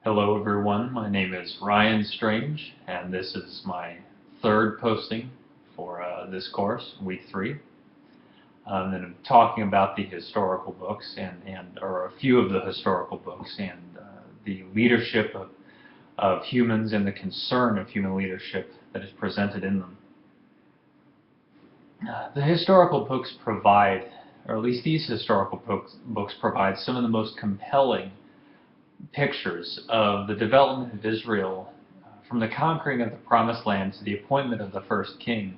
Hello everyone, my name is Ryan Strange, and this is my third posting for this course, week 3. And I'm talking about the historical books, or a few of the historical books, and the leadership of humans and the concern of human leadership that is presented in them. The historical books provide, or at least these historical books provide some of the most compelling pictures of the development of Israel from the conquering of the Promised Land to the appointment of the first king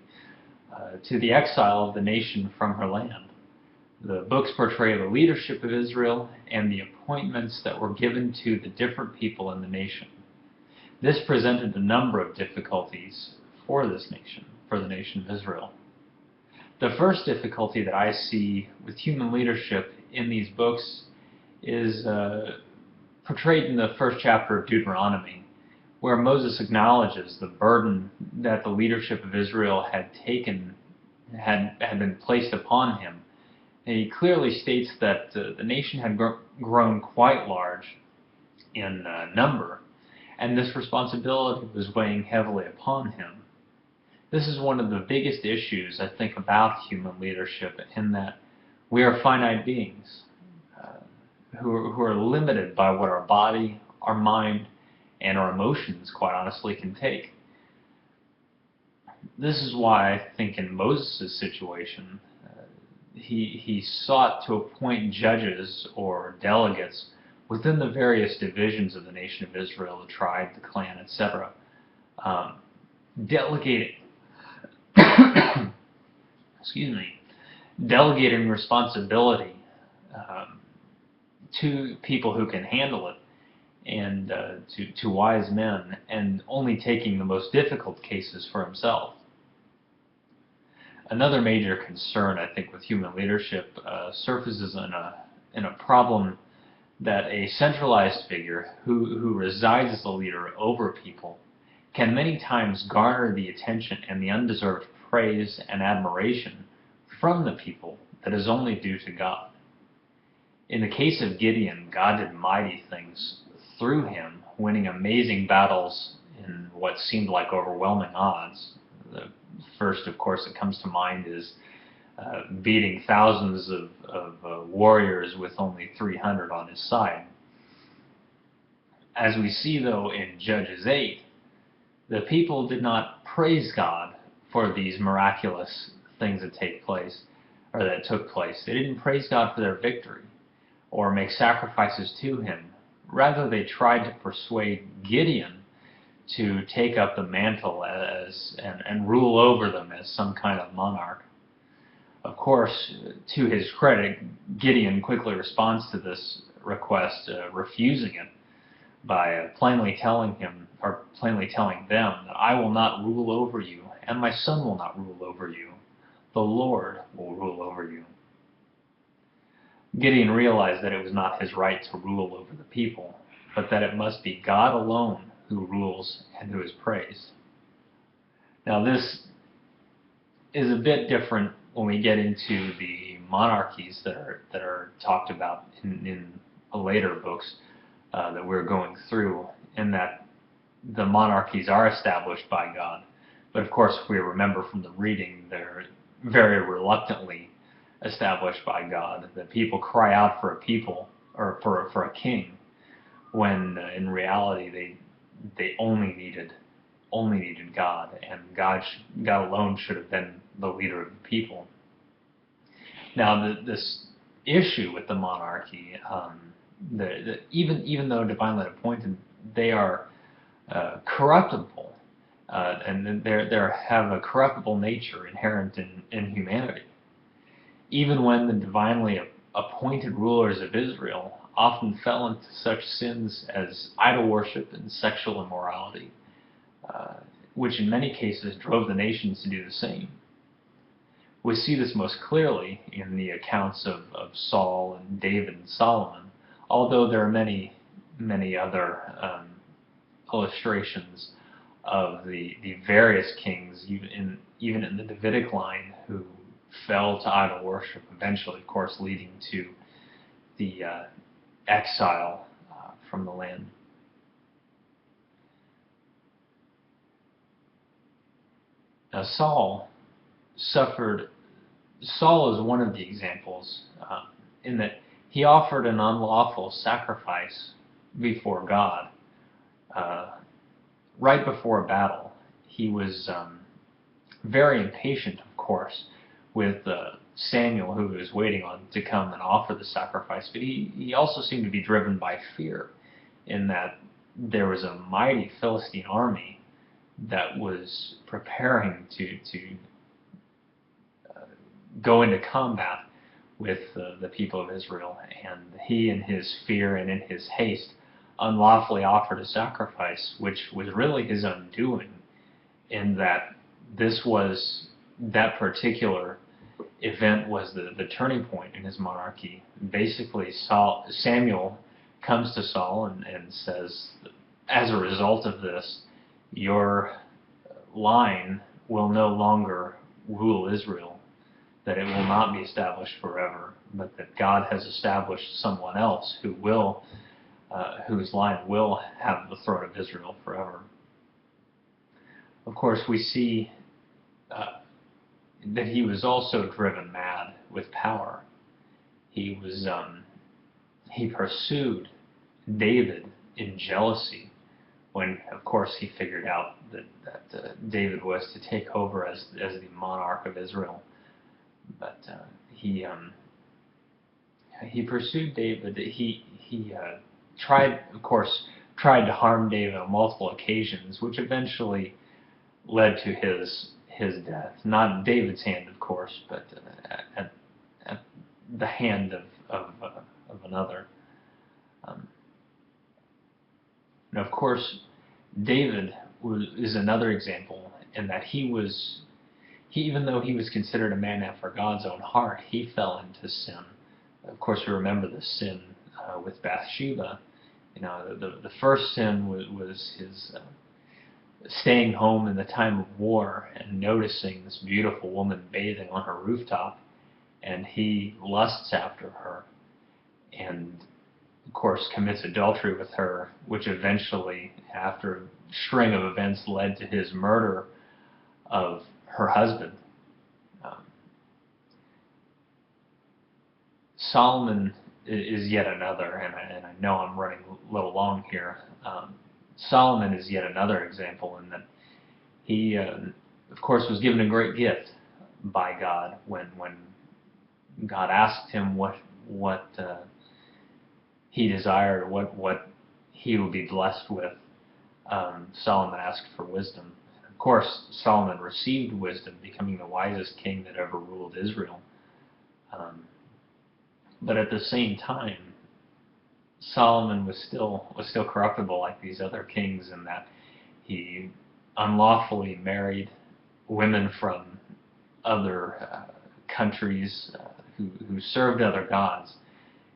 to the exile of the nation from her land. The books portray the leadership of Israel and the appointments that were given to the different people in the nation. This presented a number of difficulties for this nation, for the nation of Israel. The first difficulty that I see with human leadership in these books is portrayed in the first chapter of Deuteronomy, where Moses acknowledges the burden that the leadership of Israel had been placed upon him. And he clearly states that the nation had grown quite large in number, and this responsibility was weighing heavily upon him. This is one of the biggest issues, I think, about human leadership, in that we are finite beings who are limited by what our body, our mind, and our emotions, quite honestly, can take. This is why I think in Moses' situation, he sought to appoint judges or delegates within the various divisions of the nation of Israel, the tribe, the clan, etc. Delegating responsibility to people who can handle it, and to wise men, and only taking the most difficult cases for himself. Another major concern, I think, with human leadership surfaces in a problem that a centralized figure who resides as a leader over people can many times garner the attention and the undeserved praise and admiration from the people that is only due to God. In the case of Gideon, God did mighty things through him, winning amazing battles in what seemed like overwhelming odds. The first, of course, that comes to mind is beating thousands of warriors with only 300 on his side. As we see, though, in Judges 8, the people did not praise God for these miraculous things that took place. They didn't praise God for their victory or make sacrifices to him. Rather, they tried to persuade Gideon to take up the mantle and rule over them as some kind of monarch. Of course, to his credit, Gideon quickly responds to this request, refusing it by plainly telling them that I will not rule over you, and my son will not rule over you. The Lord will rule over you. Gideon realized that it was not his right to rule over the people, but that it must be God alone who rules and who is praised. Now, this is a bit different when we get into the monarchies that are talked about in later books that we're going through, in that the monarchies are established by God. But of course, if we remember from the reading, they're very reluctantly established by God. The people cry out for a people, or for a king, when in reality they only needed God, and God alone should have been the leader of the people. Now, this issue with the monarchy, even though divinely appointed, they are corruptible, and they have a corruptible nature inherent in humanity. Even when the divinely appointed rulers of Israel often fell into such sins as idol worship and sexual immorality, which in many cases drove the nations to do the same. We see this most clearly in the accounts of Saul and David and Solomon, although there are many other illustrations of the various kings, even in the Davidic line, who fell to idol worship, eventually, of course, leading to the exile from the land. Now Saul suffered. Saul is one of the examples in that he offered an unlawful sacrifice before God right before a battle. He was very impatient, of course, with Samuel, who he was waiting on to come and offer the sacrifice. But he also seemed to be driven by fear, in that there was a mighty Philistine army that was preparing to go into combat with the people of Israel. And he, in his fear and in his haste, unlawfully offered a sacrifice, which was really his undoing, in that that particular event was the turning point in his monarchy. Basically, Samuel comes to Saul and says, as a result of this, your line will no longer rule Israel, that it will not be established forever, but that God has established someone else whose line will have the throne of Israel forever. Of course, we see that he was also driven mad with power. He pursued David in jealousy, when, of course, he figured out that David was to take over as the monarch of Israel. But he pursued David. He tried to harm David on multiple occasions, which eventually led to his death. Not David's hand, of course, but at the hand of another. And of course, David is another example, in that even though he was considered a man after God's own heart, he fell into sin. Of course, we remember the sin with Bathsheba. The first sin was his staying home in the time of war and noticing this beautiful woman bathing on her rooftop, and he lusts after her, and of course commits adultery with her, which eventually, after a string of events, led to his murder of her husband. Solomon is yet another, and I know I'm running a little long here. Solomon is yet another example, in that he, of course, was given a great gift by God when God asked him what he desired, what he would be blessed with. Solomon asked for wisdom. Of course, Solomon received wisdom, becoming the wisest king that ever ruled Israel. But at the same time, Solomon was still corruptible like these other kings, in that he unlawfully married women from other countries who served other gods,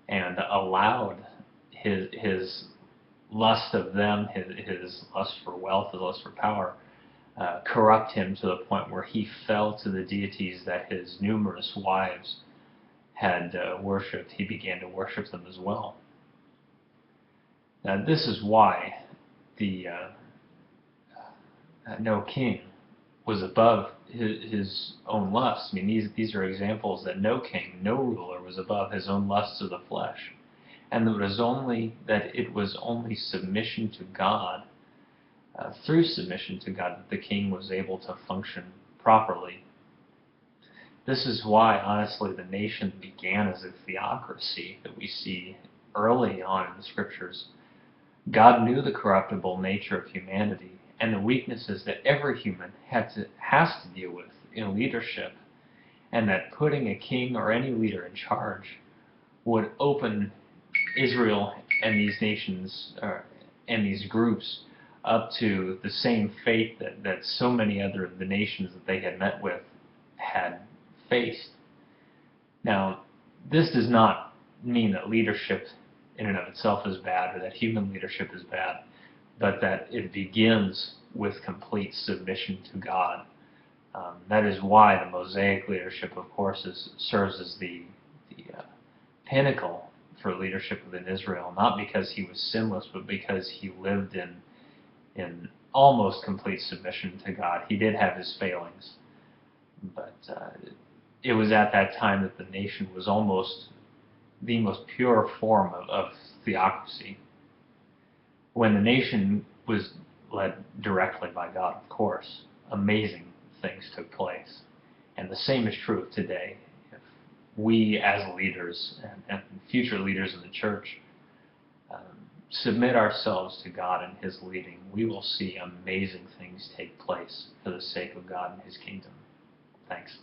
and allowed his lust of them, his lust for wealth, his lust for power, corrupt him to the point where he fell to the deities that his numerous wives had worshipped. He began to worship them as well. Now, this is why no king was above his own lusts. I mean, these are examples that no king, no ruler was above his own lusts of the flesh, and it was only submission to God, through submission to God, that the king was able to function properly. This is why, honestly, the nation began as a theocracy that we see early on in the Scriptures. God knew the corruptible nature of humanity and the weaknesses that every human has to deal with in leadership, and that putting a king or any leader in charge would open Israel and these nations and these groups up to the same fate that so many other of the nations that they had met with had faced. Now, this does not mean that leadership in and of itself is bad, or that human leadership is bad, but that it begins with complete submission to God. That is why the Mosaic leadership, of course, serves as the pinnacle for leadership within Israel, not because he was sinless, but because he lived in almost complete submission to God. He did have his failings, but it was at that time that the nation was almost the most pure form of theocracy. When the nation was led directly by God, of course, amazing things took place. And the same is true of today. If we as leaders and future leaders in the church submit ourselves to God and his leading, we will see amazing things take place for the sake of God and his kingdom. Thanks.